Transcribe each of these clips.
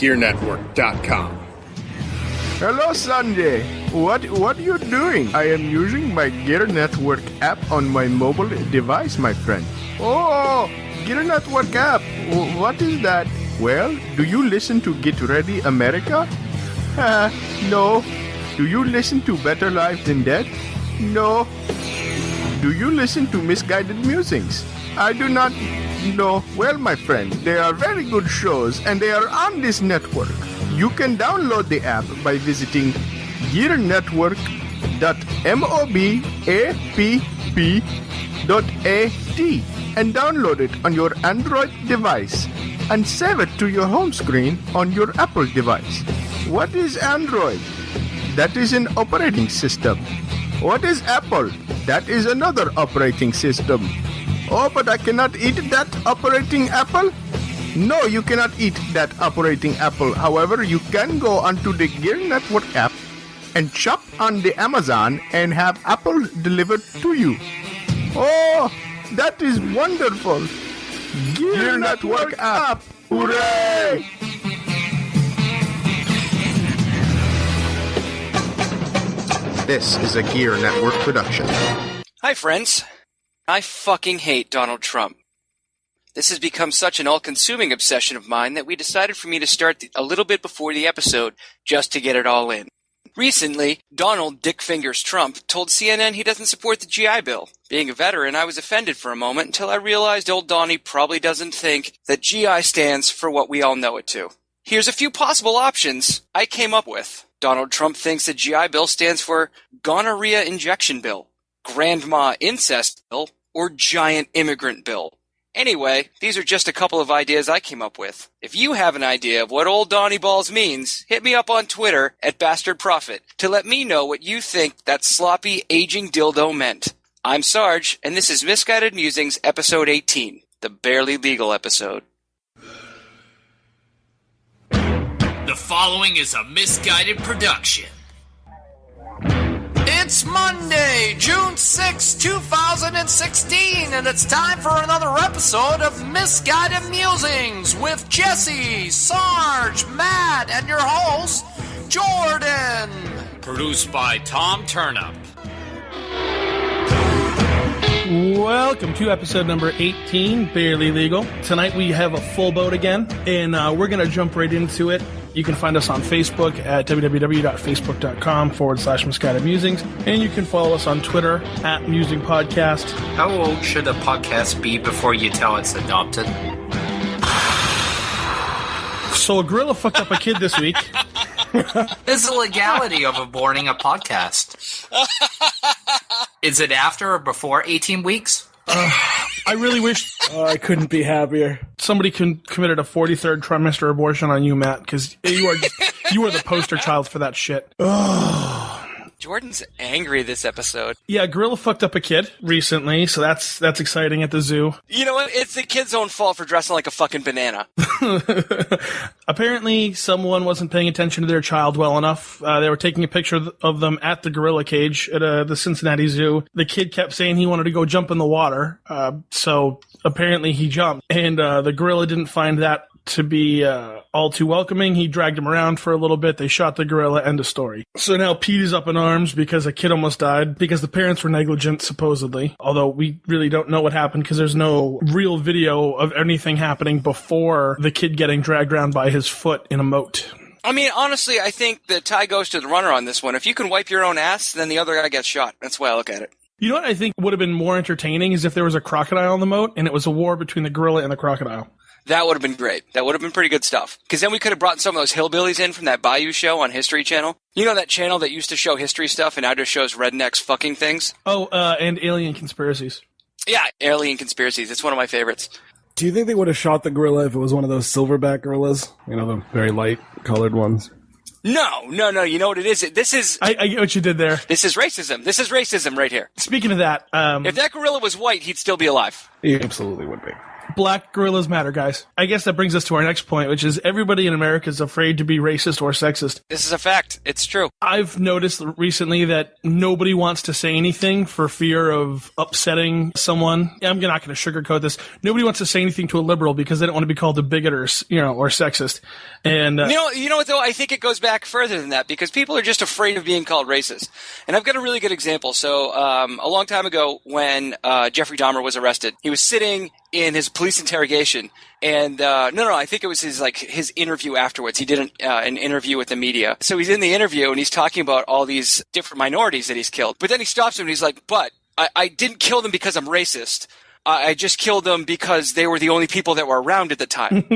GERE Network.com. Hello, Sanjay. What are you doing? I am using my GERE Network app on my mobile device, my friend. Oh, GERE Network app. What is that? Well, do you listen to Get Ready America? No. Do you listen to Better Life Than Dead? No. Do you listen to Misguided Musings? I do not know. Well, my friend, they are very good shows and they are on this network. You can download the app by visiting gerenetwork.mobapp.at and download it on your Android device and save it to your home screen on your Apple device. What is Android? That is an operating system. What is Apple? That is another operating system. Oh, but I cannot eat that operating apple? No, you cannot eat that operating apple. However, you can go onto the GERE Network app and shop on the Amazon and have Apple delivered to you. Oh, that is wonderful. GERE Network app. Hooray! This is a GERE Network production. Hi, friends. I fucking hate Donald Trump. This has become such an all-consuming obsession of mine that we decided for me to start a little bit before the episode just to get it all in. Recently, Donald Dick Fingers Trump told CNN he doesn't support the GI Bill. Being a veteran, I was offended for a moment until I realized old Donnie probably doesn't think that GI stands for what we all know it to. Here's a few possible options I came up with. Donald Trump thinks the GI Bill stands for Gonorrhea Injection Bill, Grandma Incest Bill, or Giant Immigrant Bill. Anyway, these are just a couple of ideas I came up with. If you have an idea of what old Donnie Balls means, hit me up on Twitter at BastardProphet to let me know what you think that sloppy, aging dildo meant. I'm Sarge, and this is Misguided Musings, Episode 18, the Barely Legal episode. The following is a Misguided production. It's Monday, June 6, 2016, and it's time for another episode of Misguided Musings with Jesse, Sarge, Matt, and your host, Jordan. Produced by Tom Turnip. Welcome to episode number 18, Barely Legal. Tonight we have a full boat again, and we're going to jump right into it. You can find us on Facebook at www.facebook.com/Misguided Musings, and you can follow us on Twitter at Musing Podcast. How old should a podcast be before you tell it's adopted? So a gorilla fucked up a kid this week. There's the legality of aborting a podcast. Is it after or before 18 weeks? I really wish I couldn't be happier. Somebody committed a 43rd trimester abortion on you, Matt, because you are the poster child for that shit. Jordan's angry this episode. Yeah, gorilla fucked up a kid recently, so that's exciting at the zoo. You know what? It's the kid's own fault for dressing like a fucking banana. Apparently, someone wasn't paying attention to their child well enough. They were taking a picture of them at the gorilla cage at the Cincinnati Zoo. The kid kept saying he wanted to go jump in the water, so apparently he jumped. And the gorilla didn't find that to be all too welcoming. He dragged him around for a little bit. They shot the gorilla. End of story. So now Pete is up in arms because a kid almost died because the parents were negligent, supposedly. Although we really don't know what happened because there's no real video of anything happening before the kid getting dragged around by his foot in a moat. I mean, honestly, I think the tie goes to the runner on this one. If you can wipe your own ass, then the other guy gets shot. That's the way I look at it. You know what I think would have been more entertaining is if there was a crocodile in the moat and it was a war between the gorilla and the crocodile. That would have been great. That would have been pretty good stuff. Because then we could have brought some of those hillbillies in from that Bayou show on History Channel. You know that channel that used to show history stuff and now just shows rednecks fucking things? Oh, and alien conspiracies. Yeah, alien conspiracies. It's one of my favorites. Do you think they would have shot the gorilla if it was one of those silverback gorillas? You know, the very light-colored ones? No. You know what it is? This is... I get what you did there. This is racism. This is racism right here. Speaking of that... if that gorilla was white, he'd still be alive. He absolutely would be. Black gorillas matter, guys. I guess that brings us to our next point, which is everybody in America is afraid to be racist or sexist. This is a fact. It's true. I've noticed recently that nobody wants to say anything for fear of upsetting someone. I'm not going to sugarcoat this. Nobody wants to say anything to a liberal because they don't want to be called a bigot or sexist. And you know what though? I think it goes back further than that because people are just afraid of being called racist. And I've got a really good example. So a long time ago, when Jeffrey Dahmer was arrested, he was sitting in his police interrogation, and I think it was his interview afterwards. He did an interview with the media. So he's in the interview and he's talking about all these different minorities that he's killed. But then he stops him and he's like, "But I didn't kill them because I'm racist. I just killed them because they were the only people that were around at the time."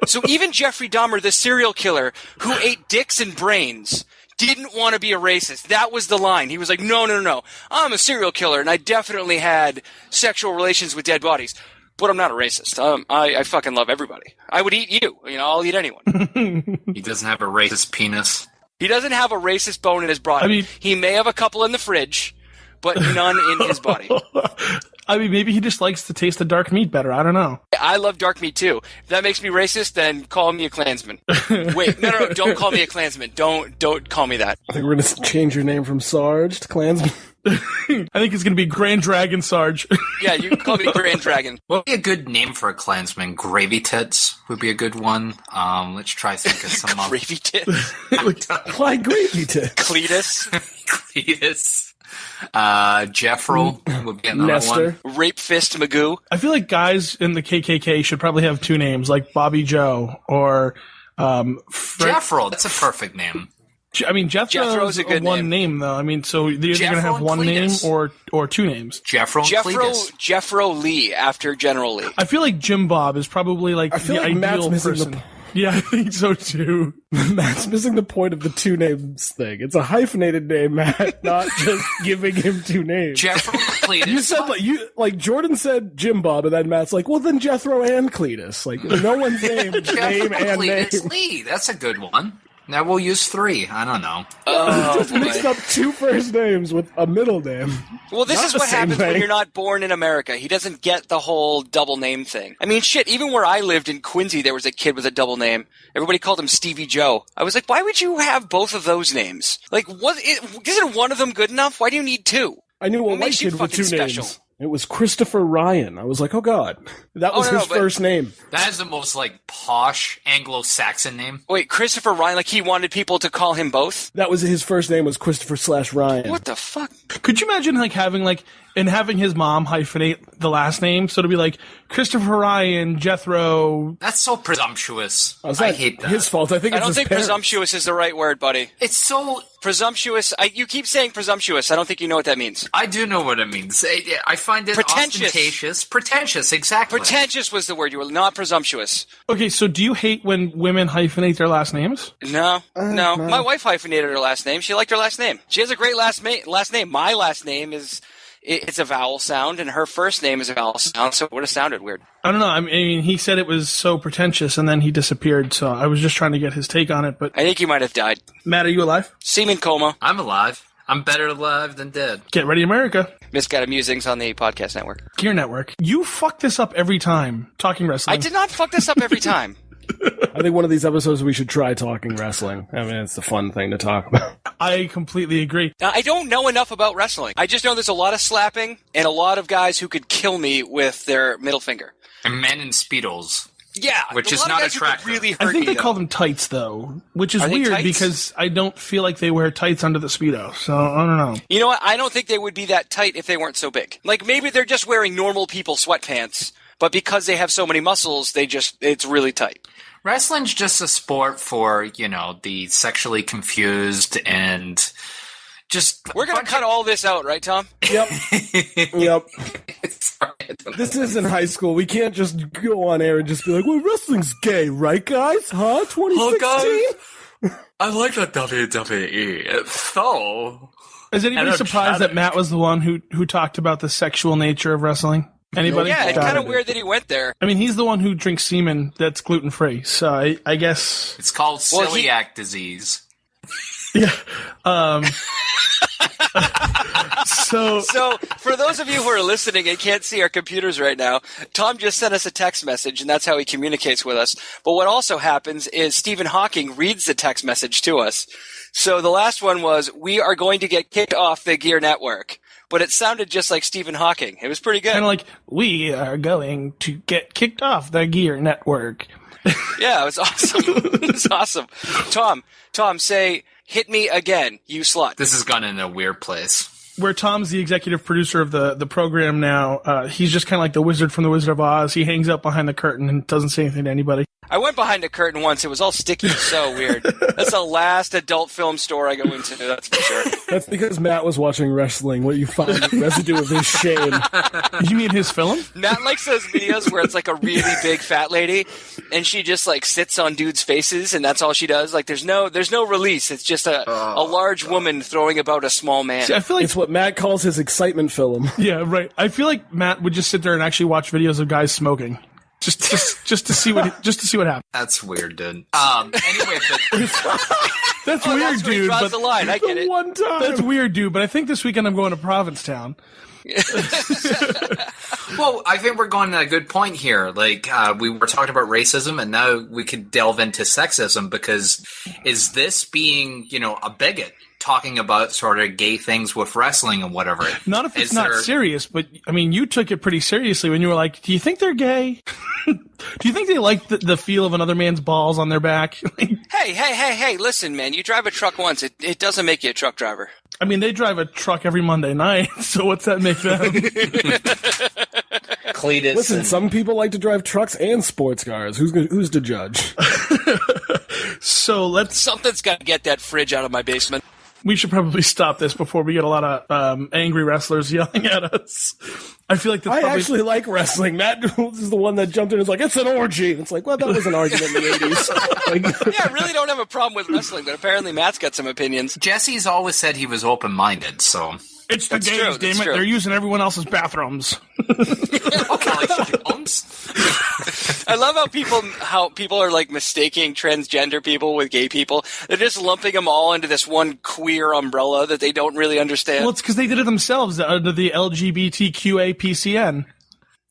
So even Jeffrey Dahmer, the serial killer who ate dicks and brains, didn't want to be a racist. That was the line. He was like, no. I'm a serial killer, and I definitely had sexual relations with dead bodies. But I'm not a racist. I fucking love everybody. I would eat you. I'll eat anyone. He doesn't have a racist penis. He doesn't have a racist bone in his body. He may have a couple in the fridge, but none in his body. Maybe he just likes to taste the dark meat better. I don't know. I love dark meat, too. If that makes me racist, then call me a Klansman. Wait, no, don't call me a Klansman. Don't call me that. I think we're going to change your name from Sarge to Klansman. I think it's going to be Grand Dragon Sarge. Yeah, you can call me Grand Dragon. What would be a good name for a Klansman? Gravy Tits would be a good one. Let's try think of some. Gravy Tits? Why Gravy Tits? Cletus? Cletus. Jeffro would be another Nestor. one. Rape Fist Magoo. I feel like guys in the KKK should probably have two names, like Bobby Joe or Jeffro. That's a perfect name. Jethro's a good one name, though. So they're either going to have one name or two names. Jeffro Lee after General Lee. I feel like Jim Bob is probably the ideal person. Yeah, I think so too. Matt's missing the point of the two names thing. It's a hyphenated name, Matt, not just giving him two names. Jethro Cletus. You said Jordan said Jim Bob, and then Matt's like, well, then Jethro and Cletus. No one's name and Cletus name. Lee. That's a good one. Now we'll use three. I don't know. Just mixed up two first names with a middle name. Well, this is what happens when you're not born in America. He doesn't get the whole double name thing. Shit, even where I lived in Quincy, there was a kid with a double name. Everybody called him Stevie Joe. I was like, why would you have both of those names? Isn't one of them good enough? Why do you need two? I knew a white kid with two names. It was Christopher Ryan. I was like, oh god. That was his first name. That is the most posh Anglo-Saxon name. Wait, Christopher Ryan, he wanted people to call him both? That was his first name was Christopher/Ryan. What the fuck? Could you imagine having his mom hyphenate the last name? So to be Christopher Ryan, Jethro. That's so presumptuous. I hate that. His fault. I don't think presumptuous is the right word, buddy. It's so presumptuous. You keep saying presumptuous. I don't think you know what that means. I do know what it means. I find it pretentious. Pretentious, exactly. Pretentious was the word. You were not presumptuous. Okay, so do you hate when women hyphenate their last names? No. My wife hyphenated her last name. She liked her last name. She has a great last name. My last name is... It's a vowel sound, and her first name is a vowel sound, so it would have sounded weird. I don't know. He said it was so pretentious, and then he disappeared, so I was just trying to get his take on it. But I think he might have died. Matt, are you alive? Semen coma. I'm alive. I'm better alive than dead. Get ready, America. Misguided Musings on the podcast network. GERE Network. You fuck this up every time, talking wrestling. I did not fuck this up every time. I think one of these episodes we should try talking wrestling. It's a fun thing to talk about. I completely agree. I don't know enough about wrestling. I just know there's a lot of slapping and a lot of guys who could kill me with their middle finger. And men in Speedos. Yeah. Which is not attractive. Really hurt I think me, they call them tights, though, which is weird because I don't feel like they wear tights under the Speedo, so I don't know. You know what? I don't think they would be that tight if they weren't so big. Maybe they're just wearing normal people sweatpants, but because they have so many muscles, it's really tight. Wrestling's just a sport for, the sexually confused and just... We're going to cut all this out, right, Tom? Yep. Sorry, this isn't high school. We can't just go on air and just be like, well, wrestling's gay, right, guys? Huh? 2016? I like the WWE. So... Is anybody surprised that Matt was the one who talked about the sexual nature of wrestling? Anybody? Yeah, it's kind of weird that he went there. He's the one who drinks semen that's gluten-free, so I guess... It's called celiac disease. Yeah. So for those of you who are listening and can't see our computers right now, Tom just sent us a text message, and that's how he communicates with us. But what also happens is Stephen Hawking reads the text message to us. So the last one was, "We are going to get kicked off the GERE Network." But it sounded just like Stephen Hawking. It was pretty good. kind of like, "We are going to get kicked off the GERE Network." Yeah, it was awesome. It was awesome. Tom, say, "Hit me again, you slut." This has gone in a weird place. Where Tom's the executive producer of the program now, he's just kind of like the wizard from the Wizard of Oz. He hangs up behind the curtain and doesn't say anything to anybody. I went behind a curtain once. It was all sticky. So weird. That's the last adult film store I go into, that's for sure. That's because Matt was watching wrestling. What you find the residue of his shame. You mean his film? Matt likes those videos where it's like a really big fat lady, and she just like sits on dudes' faces, and that's all she does. Like there's no release. It's just a large woman throwing about a small man. See, I feel like It's what Matt calls his excitement film. yeah, right. I feel like Matt would just sit there and actually watch videos of guys smoking. Just to see what happens. That's weird, dude. Anyway, That's weird, That's where he dude. draws But the line. I get it. One time. that's weird, dude. But I think this weekend I'm going to Provincetown. well, I think we're going to a good point here. Like, we were talking about racism, and now we could delve into sexism, because is this being, a bigot talking about sort of gay things with wrestling and whatever? Not if it's not serious, but I mean, you took it pretty seriously when you were like, "Do you think they're gay? Do you think they like the feel of another man's balls on their back?" Hey, listen, man. You drive a truck once. It doesn't make you a truck driver. I mean, they drive a truck every Monday night, so what's that make them? Cletus. Listen, some people like to drive trucks and sports cars. Who's to judge? So Something's got to get that fridge out of my basement. we should probably stop this before we get a lot of angry wrestlers yelling at us. I feel like I actually like wrestling. Matt is the one that jumped in and was like, "It's an orgy." It's like, well, that was an argument in the 80s. Yeah, I really don't have a problem with wrestling, but apparently Matt's got some opinions. Jesse's always said he was open-minded, so... It's the That's gays, true, damn that's it. true. They're using everyone else's bathrooms. I love how people are like mistaking transgender people with gay people. They're just lumping them all into this one queer umbrella that they don't really understand. Well, it's because they did it themselves under the LGBTQAPCN.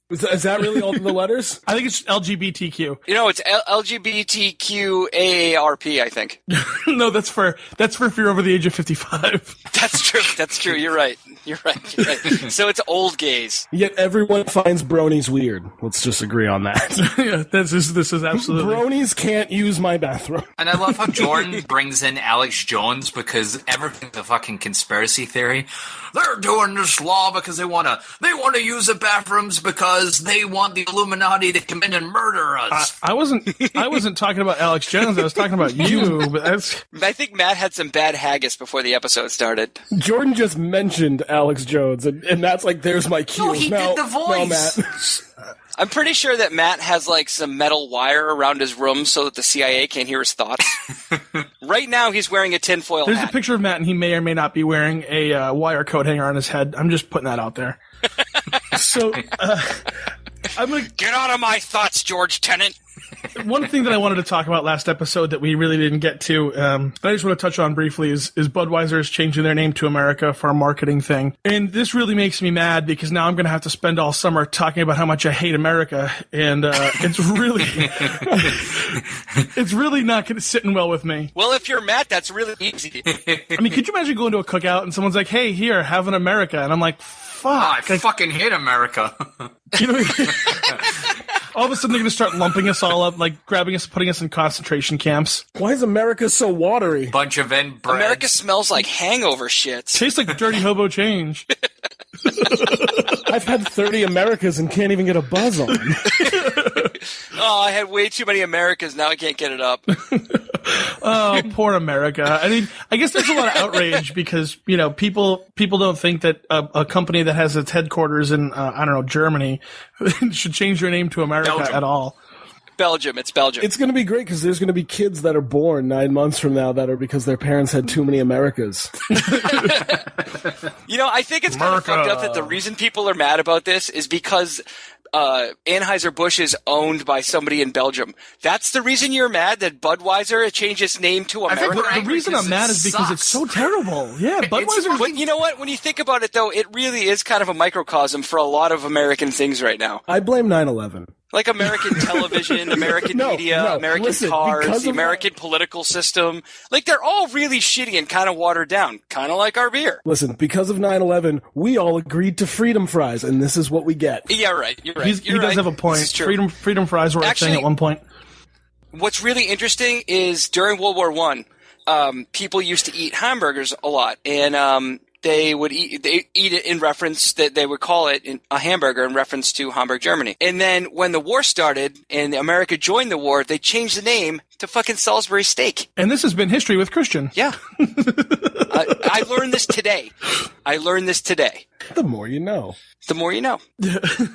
Is that really all the letters? I think it's LGBTQ. It's LGBTQAARP, I think. No, that's for if you're over the age of 55. That's true. You're right. So it's old gays. Yet everyone finds bronies weird. Let's just agree on that. Yeah, this is absolutely. Bronies can't use my bathroom. And I love how Jordan brings in Alex Jones, because everything's a fucking conspiracy theory. They're doing this law because they want to use the bathrooms because they want the Illuminati to come in and murder us. I wasn't talking about Alex Jones. I was talking about you. But I think Matt had some bad haggis before the episode started. Jordan just mentioned Alex Jones, and Matt's like, "There's my cue." No, he did the voice. No, Matt. I'm pretty sure that Matt has like some metal wire around his room so that the CIA can't hear his thoughts. Right now, he's wearing a tinfoil there's hat. a picture of Matt, and he may or may not be wearing a wire coat hanger on his head. I'm just putting that out there. So I'm gonna Get out of my thoughts, George Tennant. One thing that I wanted to talk about last episode that we really didn't get to, that I just want to touch on briefly is Budweiser is changing their name to America for a marketing thing. And this really makes me mad because now I'm going to have to spend all summer talking about how much I hate America. And it's really not sitting well with me. Well, if you're Matt, that's really easy. I mean, could you imagine going to a cookout and someone's like, "Hey, here, have an America." And I'm like, fuck. I fucking hate America. You know, all of a sudden they're going to start lumping us all up, like grabbing us, putting us in concentration camps. Why is America so watery? Bunch of inbred. America smells like hangover shits. Tastes like dirty hobo change. I've had 30 Americas and can't even get a buzz on. Oh, I had way too many Americas. Now I can't get it up. Oh, poor America. I mean, I guess there's a lot of outrage because, people don't think that a company that has its headquarters in, Germany should change their name to America Belgium. at all. Belgium. It's Belgium. It's going to be great because there's going to be kids that are born 9 months from now that are because their parents had too many Americas. I think it's kind of fucked up that the reason people are mad about this is because Anheuser-Busch is owned by somebody in Belgium. That's the reason you're mad that Budweiser changed its name to America? The reason I'm mad is because it's so terrible. Yeah, Budweiser. But you know what? When you think about it, though, it really is kind of a microcosm for a lot of American things right now. I blame 9/11. Like American television, American media, American cars, the American political system. Like, they're all really shitty and kind of watered down, kind of like our beer. Listen, because of 9/11, we all agreed to freedom fries, and this is what we get. Yeah, right. You're right. He does have a point. Freedom fries were a thing at one point. What's really interesting is during World War I, people used to eat hamburgers a lot, and they eat it in reference that they would call it a hamburger in reference to Hamburg, Germany. And then when the war started and America joined the war, they changed the name to fucking Salisbury steak. And this has been history with Christian. Yeah. I learned this today. The more you know. The more you know.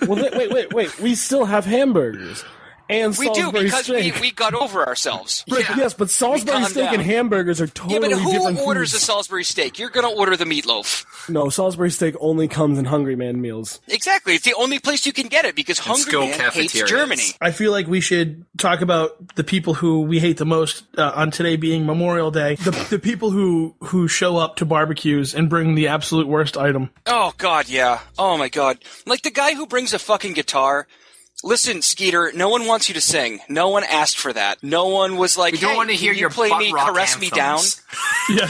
Well, wait. We still have hamburgers. And we do, because steak. we got over ourselves. Right, yeah. Yes, but Salisbury steak and hamburgers are totally different. Yeah, but who orders foods. a Salisbury steak? You're going to order the meatloaf. No, Salisbury steak only comes in Hungry Man meals. Exactly. It's the only place you can get it because Hungry Man hates Germany. I feel like we should talk about the people who we hate the most on today being Memorial Day. The people who show up to barbecues and bring the absolute worst item. Oh, God, yeah. Oh, my God. Like the guy who brings a fucking guitar. Listen, Skeeter, no one wants you to sing. No one asked for that. No one was like, we don't want to hear your play me, caress anthems. me down. Yeah.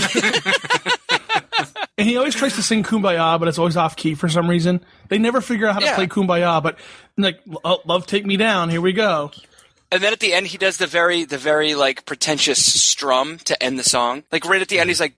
And he always tries to sing Kumbaya, but it's always off key for some reason. They never figure out how to play Kumbaya, but like, love, take me down. Here we go. And then at the end, he does the very like pretentious strum to end the song. Like right at the end, he's like,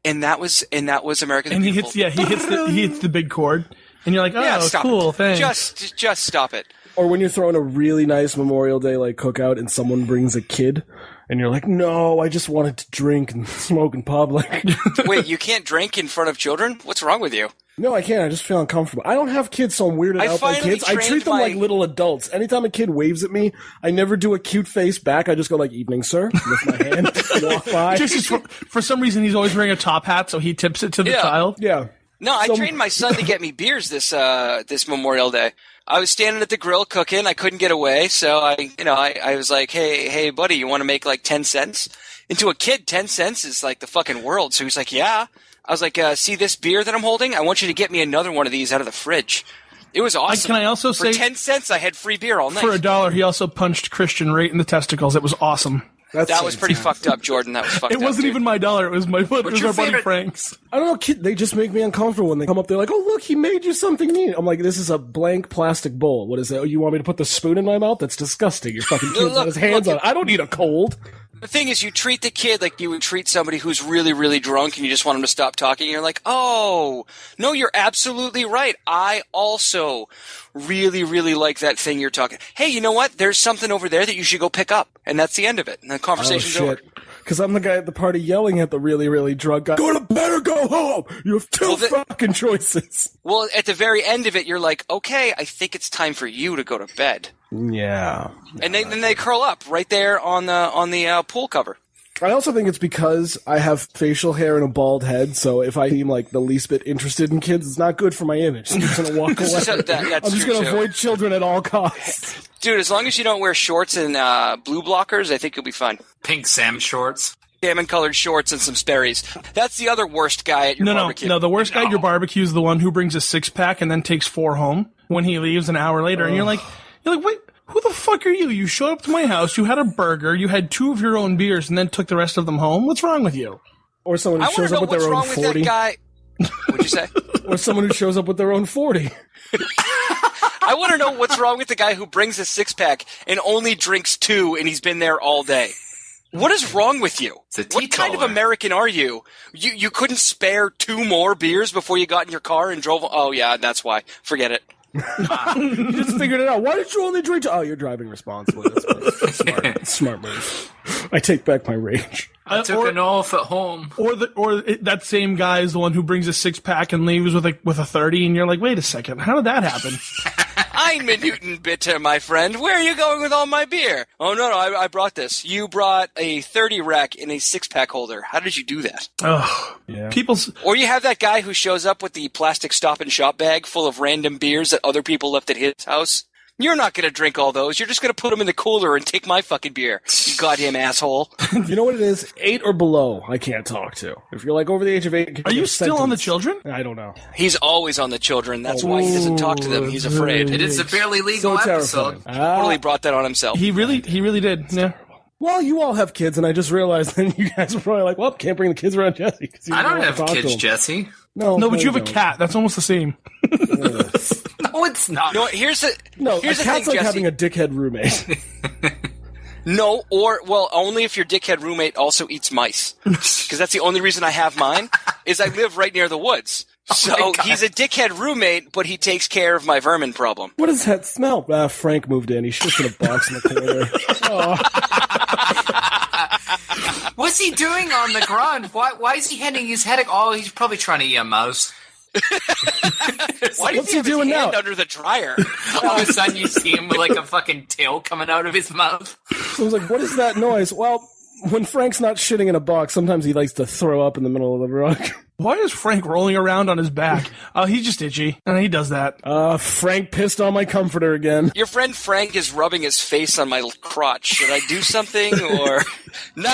and that was American. And Beautiful. he hits the big chord, and you're like, oh, cool, thanks. Just stop it. Or when you're throwing a really nice Memorial Day like cookout and someone brings a kid and you're like, no, I just wanted to drink and smoke in public. Wait, you can't drink in front of children? What's wrong with you? No, I can't. I just feel uncomfortable. I don't have kids, so I'm weirded out by kids. I treat them like little adults. Anytime a kid waves at me, I never do a cute face back. I just go like, evening, sir. Lift my hand, walk by. Just for some reason, he's always wearing a top hat, so he tips it to the child. Yeah. No, I trained my son to get me beers this Memorial Day. I was standing at the grill cooking. I couldn't get away, so I was like, hey, buddy, you want to make like 10 cents? And to a kid, 10 cents is like the fucking world. So he's like, yeah. I was like, see this beer that I'm holding? I want you to get me another one of these out of the fridge. It was awesome. Can I also say, for 10 cents, I had free beer all night. For $1, he also punched Christian right in the testicles. It was awesome. That was pretty fucked up, Jordan. That was fucked up. It wasn't even my dollar. It was my foot. It was our buddy Frank's. I don't know, kid. They just make me uncomfortable when they come up. They're like, "Oh, look, he made you something neat." I'm like, "This is a blank plastic bowl. What is it? Oh, you want me to put the spoon in my mouth? That's disgusting. Your fucking kid's got his hands on it. I don't need a cold." The thing is, you treat the kid like you would treat somebody who's really, really drunk and you just want him to stop talking. And you're like, oh, no, you're absolutely right. I also really, really like that thing you're talking. Hey, you know what? There's something over there that you should go pick up. And that's the end of it. And the conversation's over. Because I'm the guy at the party yelling at the really, really drunk guy, go to bed or go home! You have two fucking choices. Well, at the very end of it, you're like, okay, I think it's time for you to go to bed. Yeah. And then they curl up right there on the pool cover. I also think it's because I have facial hair and a bald head, so if I seem like the least bit interested in kids, it's not good for my image. I'm just going to walk away. I'm just going to avoid children at all costs. Dude, as long as you don't wear shorts and blue blockers, I think you'll be fine. Pink salmon shorts. Salmon-colored shorts and some Sperry's. That's the other worst guy at your barbecue. No, the worst guy at your barbecue is the one who brings a six-pack and then takes 4 home when he leaves an hour later, and you're like, wait, who the fuck are you? You showed up to my house, you had a burger, you had 2 of your own beers, and then took the rest of them home? What's wrong with you? Or someone who shows up with their own 40. With that guy. What'd you say? Or someone who shows up with their own 40. I want to know what's wrong with the guy who brings a 6-pack and only drinks 2 and he's been there all day. What is wrong with you? What kind of American are you? You couldn't spare 2 more beers before you got in your car and drove? Oh, yeah, that's why. Forget it. You just figured it out. Why did you only drink? Oh, you're driving responsibly. That's smart move. I take back my rage. I took an off at home. Or that same guy is the one who brings a 6-pack and leaves with a 30, and you're like, wait a second, how did that happen? I'm a Newton Bitter, my friend. Where are you going with all my beer? Oh, no, I brought this. You brought a 30 rack in a 6-pack holder. How did you do that? Oh, yeah. Or you have that guy who shows up with the plastic Stop and Shop bag full of random beers that other people left at his house. You're not going to drink all those. You're just going to put them in the cooler and take my fucking beer. You goddamn asshole. You know what it is? 8 or below, I can't talk to. If you're like over the age of 8... Are you still on the children? I don't know. He's always on the children. That's why he doesn't talk to them. He's afraid. It is a barely legal episode. Totally brought that on himself. He really did. Yeah. Well, you all have kids, and I just realized that you guys were probably like, well, can't bring the kids around Jesse. I don't have kids, Jesse. No, but you have a cat. That's almost the same. No, it's not. No, here's the cat's thing, like Jesse. having a dickhead roommate. No, only if your dickhead roommate also eats mice. Because that's the only reason I have mine, is I live right near the woods. So he's a dickhead roommate, but he takes care of my vermin problem. What does that smell? Frank moved in. He's just in a box in the corner. What's he doing on the ground? Why is he hitting his head? Oh, he's probably trying to eat a mouse. What's he doing now? Under the dryer. All of a sudden, you see him with like a fucking tail coming out of his mouth. So I was like, "What is that noise?" Well, when Frank's not shitting in a box, sometimes he likes to throw up in the middle of the rug. Why is Frank rolling around on his back? Oh, he's just itchy. He does that. Frank pissed on my comforter again. Your friend Frank is rubbing his face on my crotch. Should I do something or? No.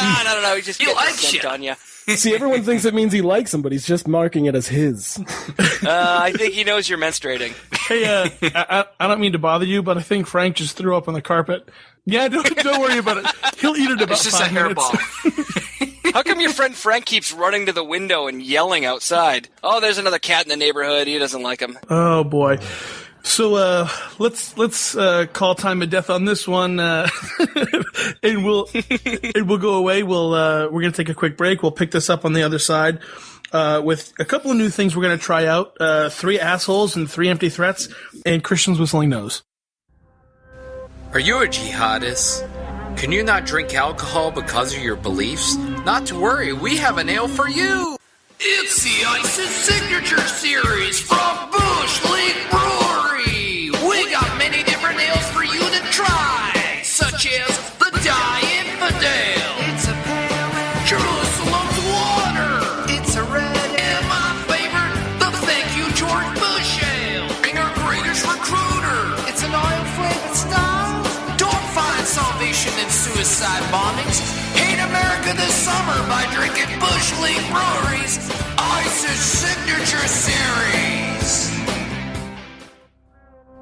He just gets sent on you. See, everyone thinks it means he likes him, but he's just marking it as his. I think he knows you're menstruating. Hey, I don't mean to bother you, but I think Frank just threw up on the carpet. Yeah, don't worry about it. He'll eat it about 5 minutes. It's just a hairball. How come your friend Frank keeps running to the window and yelling outside? Oh, there's another cat in the neighborhood. He doesn't like him. Oh, boy. So let's call time of death on this one, and we'll go away. We're gonna take a quick break. We'll pick this up on the other side with a couple of new things we're gonna try out: 3 assholes and 3 empty threats, and Christian's whistling nose. Are you a jihadist? Can you not drink alcohol because of your beliefs? Not to worry, we have an ale for you. It's the ISIS Signature Series from Bush League Brewery. We got many different ales for you to try, such as the Die Infidel. It's a pale ale. Jerusalem's Water. It's a red ale. And my favorite, the Thank You George Bush Ale. Being our greatest recruiter. It's an oil-flavored style. Don't find salvation in suicide bombings. Hate America this summer by drinking Bush League Brewery's ISIS Signature Series.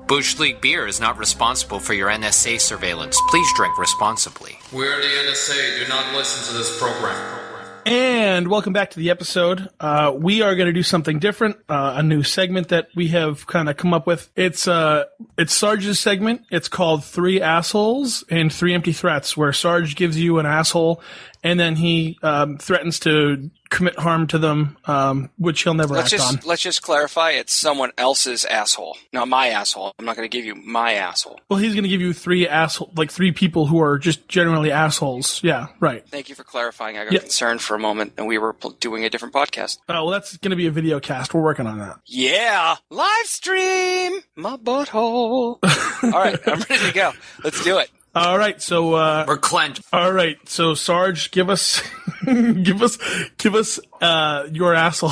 Bush League Beer is not responsible for your NSA surveillance. Please drink responsibly. We're the NSA. Do not listen to this program. And welcome back to the episode. We are going to do something different, a new segment that we have kind of come up with. It's Sarge's segment. It's called 3 Assholes and 3 Empty Threats, where Sarge gives you an asshole and then he threatens to commit harm to them, which he'll never act on. Let's just clarify, it's someone else's asshole, not my asshole. I'm not going to give you my asshole. Well, he's going to give you 3 people who are just generally assholes. Yeah, right. Thank you for clarifying. I got concerned for a moment, and we were doing a different podcast. Well, that's going to be a video cast. We're working on that. Yeah! Live stream! My butthole! All right, I'm ready to go. Let's do it. All right, so we're clenched. All right, so Sarge, give us your asshole.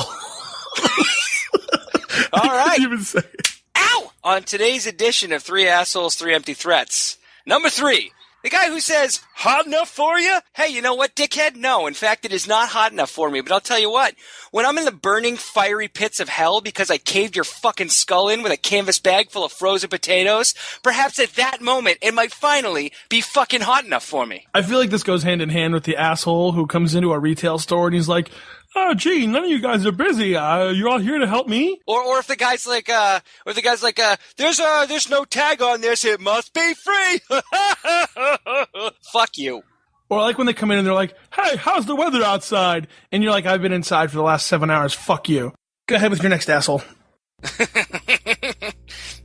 All right. Even say it. Ow! On today's edition of 3 Assholes, 3 Empty Threats, number 3. The guy who says, hot enough for you? Hey, you know what, dickhead? No, in fact, it is not hot enough for me. But I'll tell you what, when I'm in the burning, fiery pits of hell because I caved your fucking skull in with a canvas bag full of frozen potatoes, perhaps at that moment, it might finally be fucking hot enough for me. I feel like this goes hand in hand with the asshole who comes into a retail store and he's like, oh, gee, none of you guys are busy. You're all here to help me? Or if the guy's like, there's no tag on this, it must be free. Fuck you. Or like when they come in and they're like, hey, how's the weather outside? And you're like, I've been inside for the last 7 hours. Fuck you. Go ahead with your next asshole.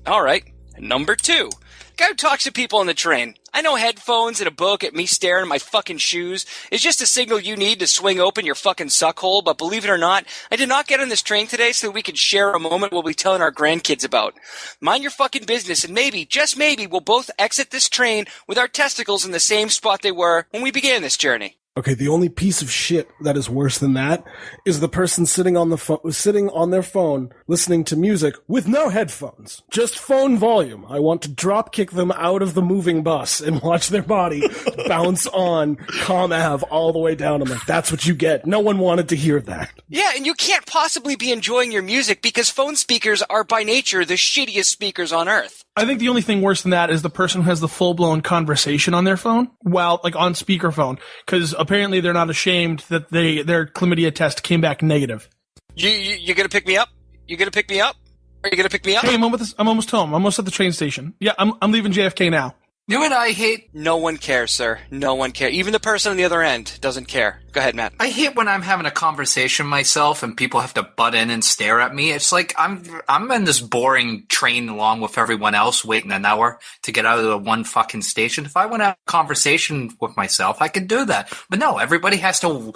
All right. Number 2. Guy who talks to people on the train. I know headphones and a book at me staring at my fucking shoes is just a signal you need to swing open your fucking suckhole, but believe it or not, I did not get on this train today so that we could share a moment we'll be telling our grandkids about. Mind your fucking business, and maybe, just maybe, we'll both exit this train with our testicles in the same spot they were when we began this journey. Okay, the only piece of shit that is worse than that is the person sitting on their phone listening to music with no headphones, just phone volume. I want to drop kick them out of the moving bus and watch their body bounce on Calm Ave all the way down. I'm like, that's what you get. No one wanted to hear that. Yeah, and you can't possibly be enjoying your music because phone speakers are by nature the shittiest speakers on earth. I think the only thing worse than that is the person who has the full-blown conversation on their phone while, like, on speakerphone, because apparently they're not ashamed that their chlamydia test came back negative. You gonna pick me up? You gonna pick me up? Are you gonna pick me up? Hey, I'm almost home. I'm almost at the train station. Yeah, I'm leaving JFK now. You and I hate... No one cares, sir. No one cares. Even the person on the other end doesn't care. Go ahead, Matt. I hate when I'm having a conversation myself and people have to butt in and stare at me. It's like I'm in this boring train along with everyone else waiting an hour to get out of the one fucking station. If I want to have a conversation with myself, I could do that. But no, everybody has to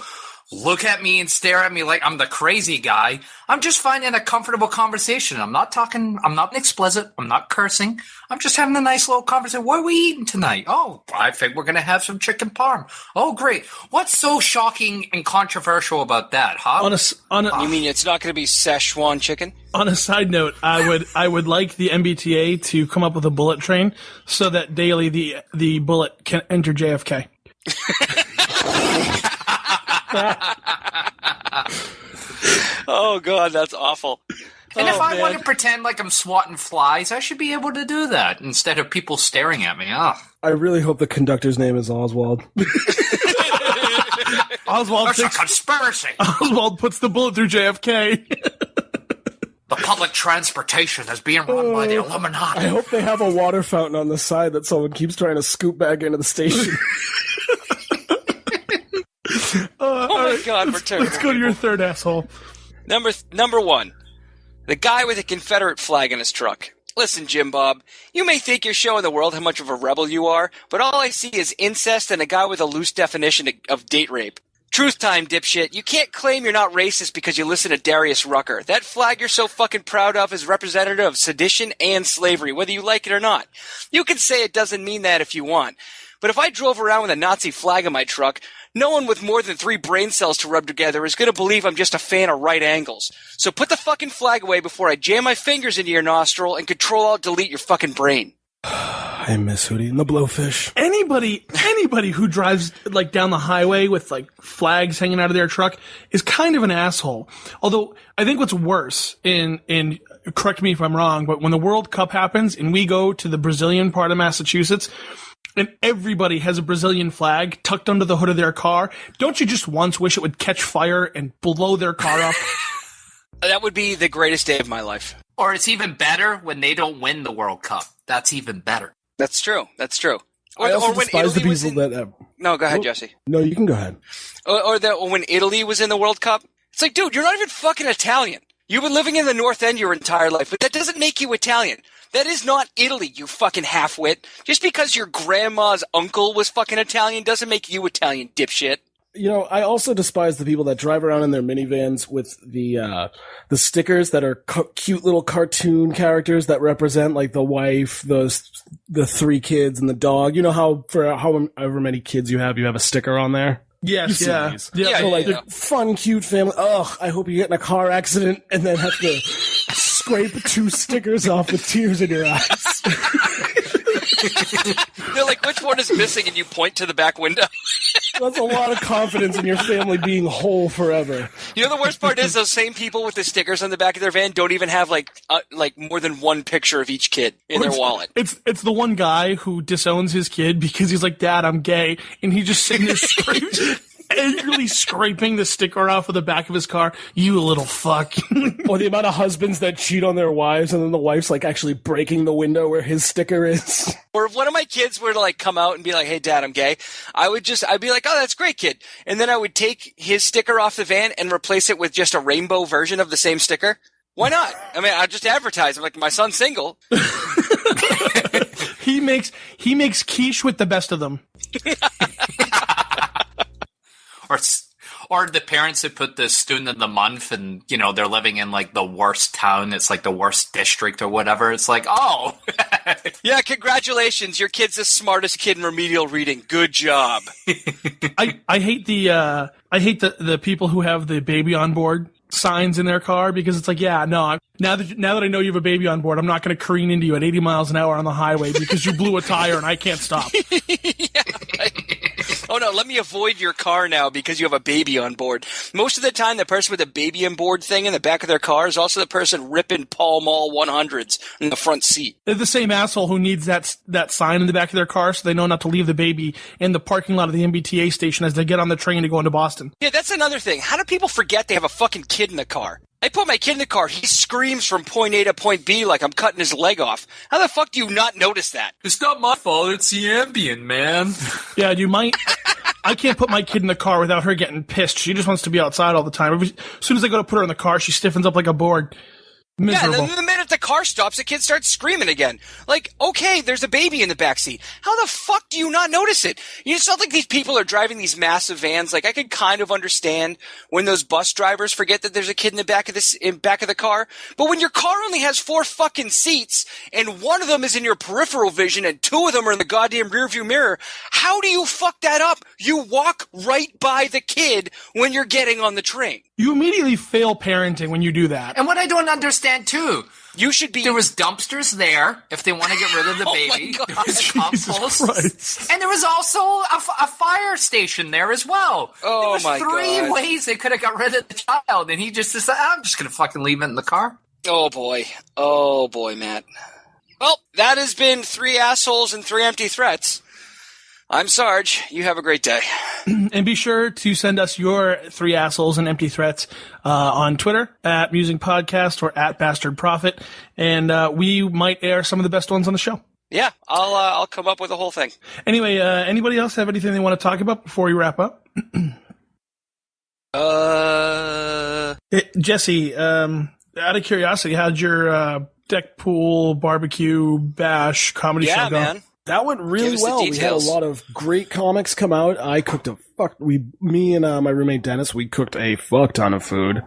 look at me and stare at me like I'm the crazy guy. I'm just finding a comfortable conversation. I'm not explicit. I'm not cursing. I'm just having a nice little conversation. What are we eating tonight? Oh, I think we're going to have some chicken parm. Oh, great. What's so shocking and controversial about that, huh? You mean it's not going to be Szechuan chicken? On a side note, I would like the MBTA to come up with a bullet train so that daily the bullet can enter JFK. Oh, God, that's awful. And if I want to pretend like I'm swatting flies, I should be able to do that instead of people staring at me. Oh. I really hope the conductor's name is Oswald. Oswald That's a conspiracy. Oswald puts the bullet through JFK. The public transportation is being run by the Illuminati. I hope they have a water fountain on the side that someone keeps trying to scoop back into the station. My God, let's go to your third asshole. Number one, the guy with a Confederate flag in his truck. Listen, Jim Bob, you may think you're showing the world how much of a rebel you are, but all I see is incest and a guy with a loose definition of date rape. Truth time, dipshit. You can't claim you're not racist because you listen to Darius Rucker. That flag you're so fucking proud of is representative of sedition and slavery, whether you like it or not. You can say it doesn't mean that if you want. But if I drove around with a Nazi flag in my truck, no one with more than 3 brain cells to rub together is going to believe I'm just a fan of right angles. So put the fucking flag away before I jam my fingers into your nostril and Control-Alt-Delete your fucking brain. I miss Hootie and the Blowfish. Anybody who drives like down the highway with like flags hanging out of their truck is kind of an asshole. Although I think what's worse in correct me if I'm wrong, but when the World Cup happens and we go to the Brazilian part of Massachusetts and everybody has a Brazilian flag tucked under the hood of their car, don't you just once wish it would catch fire and blow their car up? That would be the greatest day of my life. Or it's even better when they don't win the World Cup. That's even better. That's true. I also despise the people that... No, go ahead, Jesse. No, you can go ahead. Or when Italy was in the World Cup. It's like, dude, you're not even fucking Italian. You've been living in the North End your entire life, but that doesn't make you Italian. That is not Italy, you fucking halfwit. Just because your grandma's uncle was fucking Italian doesn't make you Italian, dipshit. You know, I also despise the people that drive around in their minivans with the stickers that are cute little cartoon characters that represent like the wife, the 3 kids, and the dog. You know how for however many kids you have a sticker on there. Yes, yeah. So like fun, cute family. Ugh, I hope you get in a car accident and then have to scrape 2 stickers off with tears in your eyes. They're like, which one is missing? And you point to the back window. That's a lot of confidence in your family being whole forever. You know, the worst part is those same people with the stickers on the back of their van don't even have like more than one picture of each kid in their wallet. It's the one guy who disowns his kid because he's like, Dad, I'm gay. And he just sitting there angrily scraping the sticker off of the back of his car. You little fuck. Or the amount of husbands that cheat on their wives and then the wife's like actually breaking the window where his sticker is. Or if one of my kids were to like come out and be like, hey, Dad, I'm gay, I'd be like, oh, that's great, kid. And then I would take his sticker off the van and replace it with just a rainbow version of the same sticker. Why not? I mean, I'll just advertise. I'm like, my son's single. He makes quiche with the best of them. Or the parents who put the student of the month and, you know, they're living in like the worst town. It's like the worst district or whatever. It's like, oh. Yeah, congratulations. Your kid's the smartest kid in remedial reading. Good job. I hate the people who have the baby on board signs in their car, because it's like, yeah, no, now that I know you have a baby on board, I'm not going to careen into you at 80 miles an hour on the highway because you blew a tire and I can't stop. Yeah, oh no, let me avoid your car now because you have a baby on board. Most of the time, the person with the baby on board thing in the back of their car is also the person ripping Pall Mall 100s in the front seat. They're the same asshole who needs that sign in the back of their car so they know not to leave the baby in the parking lot of the MBTA station as they get on the train to go into Boston. Yeah, that's another thing. How do people forget they have a fucking kid in the car? I put my kid in the car. He screams from point A to point B like I'm cutting his leg off. How the fuck do you not notice that? It's not my fault. It's the ambient, man. Yeah, you might. I can't put my kid in the car without her getting pissed. She just wants to be outside all the time. As soon as I go to put her in the car, she stiffens up like a board. Miserable. Yeah, the minute the car stops, the kid starts screaming again. Like, okay, there's a baby in the backseat. How the fuck do you not notice it? It's not like these people are driving these massive vans. Like, I could kind of understand when those bus drivers forget that there's a kid in the back of the car. But when your car only has 4 fucking seats, and one of them is in your peripheral vision, and 2 of them are in the goddamn rearview mirror, how do you fuck that up? You walk right by the kid when you're getting on the train. You immediately fail parenting when you do that. And what I don't understand, too, you should be. There was dumpsters there if they want to get rid of the Oh baby. my God. There was Jesus compost. Christ. And there was also a fire station there as well. Oh, there was my 3 God. ways they could have got rid of the child, and he just decided, I'm just going to fucking leave it in the car. Oh boy, Matt. Well, that has been 3 assholes and 3 empty threats. I'm Sarge. You have a great day. And be sure to send us your 3 assholes and empty threats on Twitter at Musing Podcast or at Bastard Prophet, and we might air some of the best ones on the show. Yeah, I'll come up with a whole thing. Anyway, anybody else have anything they want to talk about before we wrap up? Jesse, out of curiosity, how'd your deck pool barbecue bash comedy show go? Man. That went really Give us the well. We had a details. lot of great comics come out. I cooked me and my roommate Dennis, we cooked a fuck ton of food.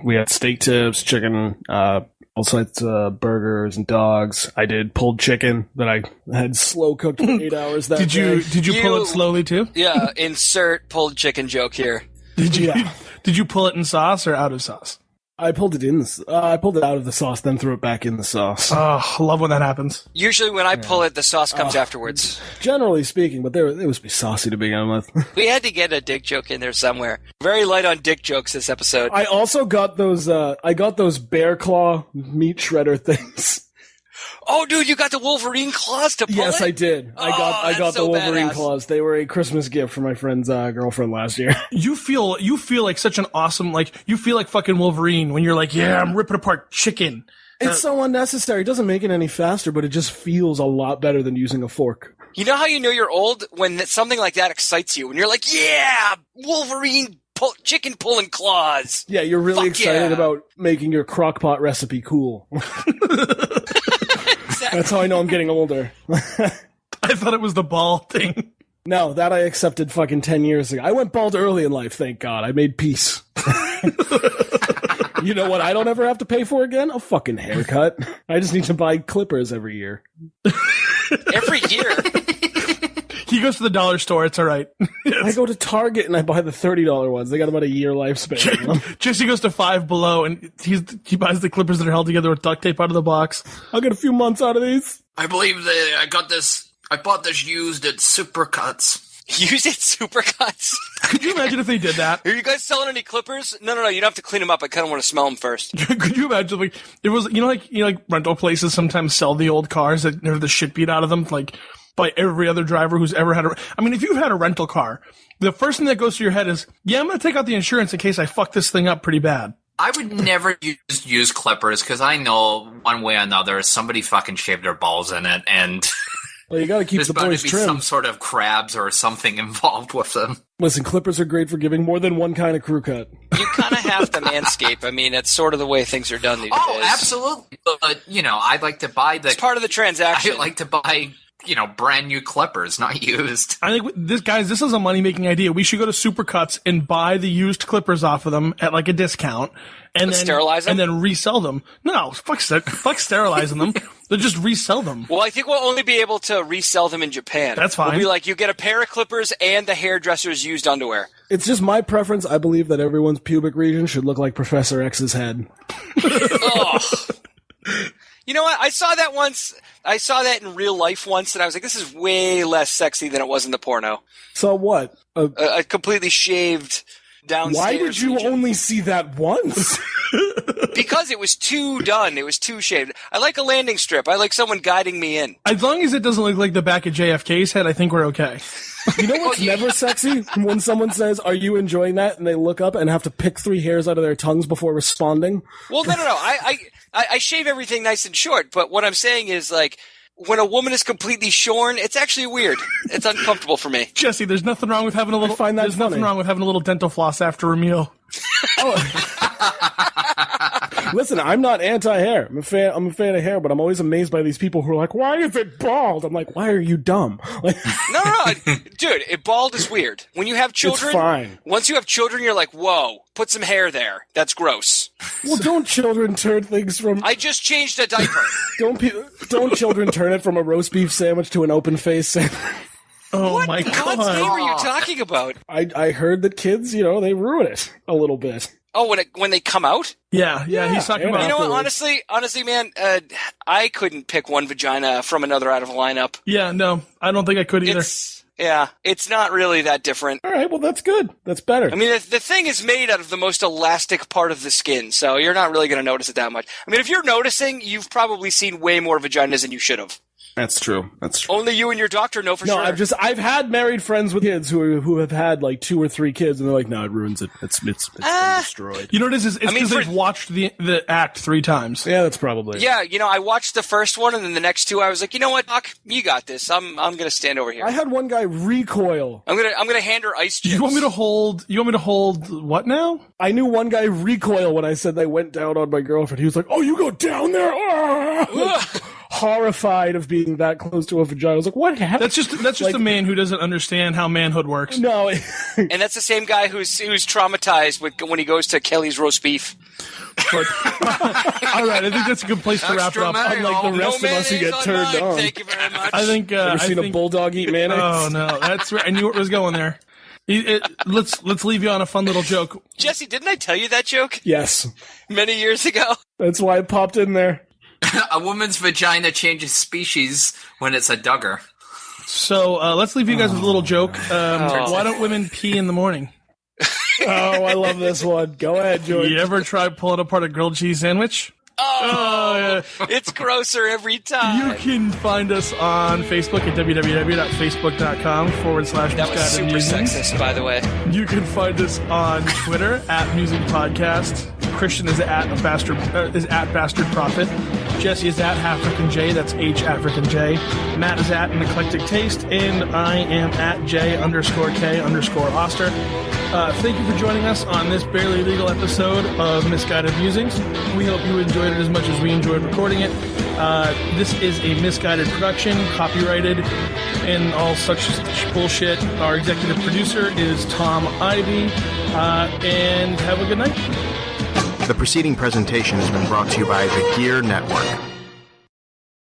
We had steak tips, chicken, all sorts of burgers and dogs. I did pulled chicken that I had slow cooked for 8 hours that day. Did you pull it slowly too? Yeah, insert pulled chicken joke here. Did you? Yeah. Did you pull it in sauce or out of sauce? I pulled it I pulled it out of the sauce, then threw it back in the sauce. Oh, I love when that happens. Usually when I pull it, the sauce comes afterwards. Generally speaking, but it was saucy to begin with. We had to get a dick joke in there somewhere. Very light on dick jokes this episode. I also got those. I got those bear claw meat shredder things. Oh, dude, you got the Wolverine claws to pull Yes, it? I did. I got that's the so Wolverine badass. claws. They were a Christmas gift for my friend's girlfriend last year. You feel like such an awesome, you feel like fucking Wolverine when you're like, yeah, I'm ripping apart chicken. It's so unnecessary. It doesn't make it any faster, but it just feels a lot better than using a fork. You know how you know you're old? When something like that excites you. When you're like, yeah, Wolverine chicken pulling claws. Yeah, you're really Fuck excited yeah. about making your crockpot recipe cool. That's how I know I'm getting older. I thought it was the ball thing. No, that I accepted fucking 10 years ago. I went bald early in life, thank God. I made peace. You know what I don't ever have to pay for again? A fucking haircut. I just need to buy clippers every year. Every year. He goes to the dollar store. It's all right. I go to Target and I buy the $30 ones. They got about a year lifespan. You know? Jesse goes to Five Below and he buys the clippers that are held together with duct tape out of the box. I'll get a few months out of these. I believe that I bought this used at Supercuts. Use it supercuts. Could you imagine if they did that? Are you guys selling any clippers? No, you don't have to clean them up. I kind of want to smell them first. Could you imagine it was like rental places sometimes sell the old cars that have the shit beat out of them by every other driver who's ever had if you've had a rental car, the first thing that goes through your head is, yeah, I'm going to take out the insurance in case I fuck this thing up pretty bad. I would never use clippers because I know one way or another somebody fucking shaved their balls in it, and Well, you got to keep there's the bound boys to be trim. some sort of crabs or something involved with them. Listen, clippers are great for giving more than one kind of crew cut. You kind of have to manscape. I mean, it's sort of the way things are done these Oh, days. absolutely. But, I'd like to buy It's part of the transaction. I like to buy brand new clippers, not used. I think this is a money-making idea. We should go to Supercuts and buy the used clippers off of them at like a discount, and then sterilize them? and then resell them. No, fuck sterilizing them. They'll just resell them. Well, I think we'll only be able to resell them in Japan. That's fine. We'll be like, you get a pair of clippers and the hairdresser's used underwear. It's just my preference. I believe that everyone's pubic region should look like Professor X's head. Oh. You know what? I saw that once. I saw that in real life once, and I was like, this is way less sexy than it was in the porno. So what? A completely shaved downstairs. Why did you only see that once? Because it was too done. It was too shaved. I like a landing strip. I like someone guiding me in. As long as it doesn't look like the back of JFK's head, I think we're okay. You know what's never sexy? When someone says, "Are you enjoying that?" and they look up and have to pick 3 hairs out of their tongues before responding. Well, no. I shave everything nice and short, but what I'm saying is, like, when a woman is completely shorn, it's actually weird. It's uncomfortable for me. Jesse, there's nothing wrong with having a little. There's nothing wrong with having a little dental floss after a meal. Listen, I'm not anti-hair. I'm a fan of hair, but I'm always amazed by these people who are like, "Why is it bald?" I'm like, "Why are you dumb?" Like, No, dude, bald is weird. When you have children, it's fine. Once you have children, you're like, whoa, put some hair there. That's gross. Well, don't children turn things from? I just changed a diaper. Don't children turn it from a roast beef sandwich to an open face sandwich? Oh my God! What game are you talking about? I heard that kids, they ruin it a little bit. Oh, when they come out? Yeah, he's talking about. You know what? Honestly, man, I couldn't pick one vagina from another out of a lineup. Yeah, no, I don't think I could either. It's not really that different. All right, well, that's good. That's better. I mean, the thing is made out of the most elastic part of the skin, so you're not really going to notice it that much. I mean, if you're noticing, you've probably seen way more vaginas than you should have. That's true. Only you and your doctor know for sure. No, I've had married friends with kids who have had like 2 or 3 kids, and they're like, "No, it ruins it. It's been destroyed." You know what it is? It's because they've watched the act 3 times. Yeah, that's probably. Yeah, I watched the first one, and then the next 2, I was like, you know what, Doc, you got this. I'm gonna stand over here. I had one guy recoil. I'm gonna hand her ice chips. You want me to hold what now? I knew one guy recoil when I said they went down on my girlfriend. He was like, "Oh, you go down there?" Horrified of being that close to a vagina. I was like, what happened? That's just a man who doesn't understand how manhood works. No. And that's the same guy who's traumatized when he goes to Kelly's roast beef. But, all right, I think that's a good place to wrap it up. Unlike the rest of us who get turned on. Thank you very much. I think ever seen a bulldog eat mayonnaise? Oh no, that's right. I knew it was going there. Let's leave you on a fun little joke. Jesse, didn't I tell you that joke? Yes. Many years ago. That's why it popped in there. A woman's vagina changes species when it's a Duggar. So let's leave you guys with a little joke. Why don't women pee in the morning? Oh, I love this one. Go ahead, George. You ever try pulling apart a grilled cheese sandwich? Oh, it's grosser every time. You can find us on Facebook at www.facebook.com/. That was super sexist, by the way. You can find us on Twitter at Music Podcast. Christian is at Bastard Prophet. Jesse is at African J. That's H_African_J. Matt is at An Eclectic Taste, and I am at J_K_Oster. Thank you for joining us on this barely legal episode of Misguided Musings. We hope you enjoyed it as much as we enjoyed recording it. This is a Misguided production, copyrighted, and all such bullshit. Our executive producer is Tom Ivy, and have a good night. The preceding presentation has been brought to you by the GERE Network.